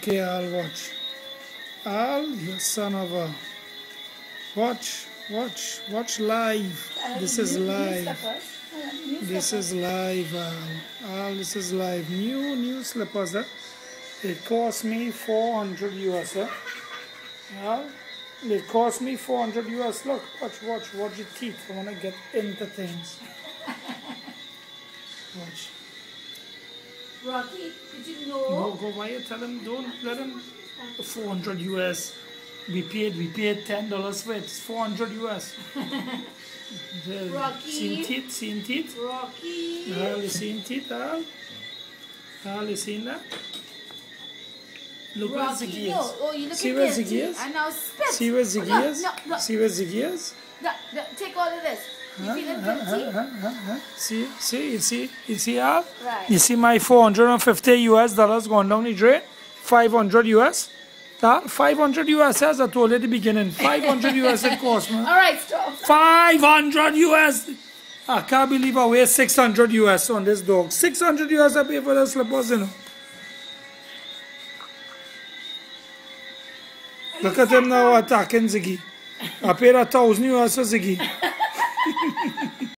Okay, Al, watch. Al, you son of a... Watch live. This is live. This is live, Al. Al, this is live. New slippers, huh? It cost me 400 US, huh? Al, it cost me 400 US. Look, watch your teeth. I want to get into things. Watch. Rocky, did you know? No, go why you tell him, don't let him 400 US. We paid $10 for it. It's 400 US. Rocky. Seen teeth? Rocky. Al, you seen teeth, Al? Al, you seen that? Look where Ziggy is. No. Oh, you look See at where this. Ziggy is? And now spit. See where Ziggy is? No. See where Ziggy is? No, take all of this. You feeling guilty? You see Al? Right. You see my 450 US dollars going down the drain? 500 US? That 500 US, as I told you at the beginning. 500 US it cost me. All right, stop. 500 US! I can't believe I weigh 600 US on this dog. 600 US I pay for the slippers, you know. Look at him now attacking Ziggy. I paid 1,000 US for Ziggy.